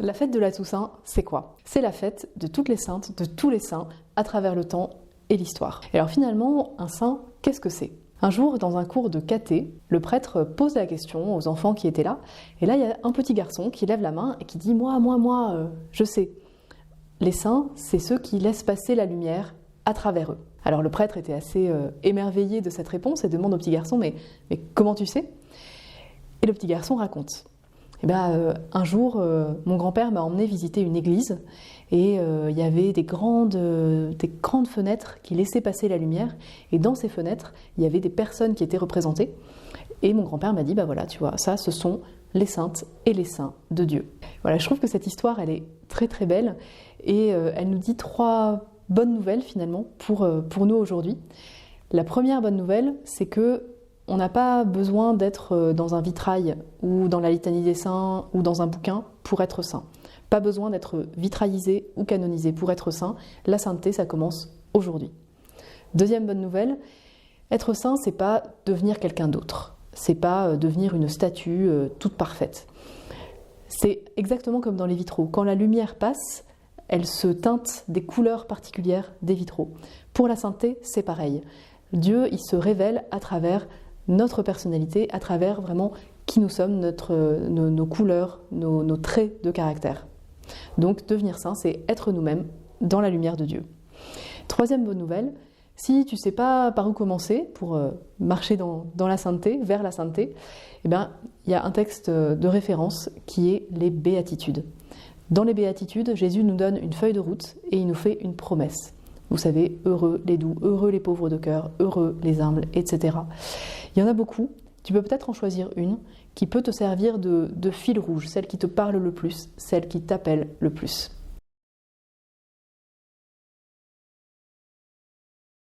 La fête de la Toussaint, c'est quoi? C'est la fête de toutes les saintes, de tous les saints, à travers le temps et l'histoire. Et alors finalement, un saint, qu'est-ce que c'est? Un jour, dans un cours de caté, le prêtre pose la question aux enfants qui étaient là, et là, il y a un petit garçon qui lève la main et qui dit « Moi, je sais. Les saints, c'est ceux qui laissent passer la lumière à travers eux. » Alors le prêtre était assez émerveillé de cette réponse et demande au petit garçon « Mais comment tu sais ?» Et le petit garçon raconte. Un jour, mon grand-père m'a emmené visiter une église et il y avait des grandes fenêtres qui laissaient passer la lumière. Et dans ces fenêtres, il y avait des personnes qui étaient représentées. Et mon grand-père m'a dit, voilà, tu vois, ça, ce sont les saintes et les saints de Dieu. Voilà, je trouve que cette histoire, elle est très très belle et elle nous dit 3 bonnes nouvelles finalement pour nous aujourd'hui. La première bonne nouvelle, c'est que on n'a pas besoin d'être dans un vitrail ou dans la litanie des saints ou dans un bouquin pour être saint. Pas besoin d'être vitraillisé ou canonisé pour être saint. La sainteté, ça commence aujourd'hui. Deuxième bonne nouvelle, être saint, c'est pas devenir quelqu'un d'autre. C'est pas devenir une statue toute parfaite. C'est exactement comme dans les vitraux. Quand la lumière passe, elle se teinte des couleurs particulières des vitraux. Pour la sainteté, c'est pareil. Dieu, il se révèle à travers notre personnalité, à travers vraiment qui nous sommes, nos couleurs, nos traits de caractère. Donc devenir saint, c'est être nous-mêmes dans la lumière de Dieu. Troisième bonne nouvelle, si tu ne sais pas par où commencer pour marcher dans la sainteté, vers la sainteté, il y a un texte de référence qui est les béatitudes. Dans les béatitudes, Jésus nous donne une feuille de route et il nous fait une promesse. Vous savez, heureux les doux, heureux les pauvres de cœur, heureux les humbles, etc. Il y en a beaucoup. Tu peux peut-être en choisir une qui peut te servir de fil rouge, celle qui te parle le plus, celle qui t'appelle le plus.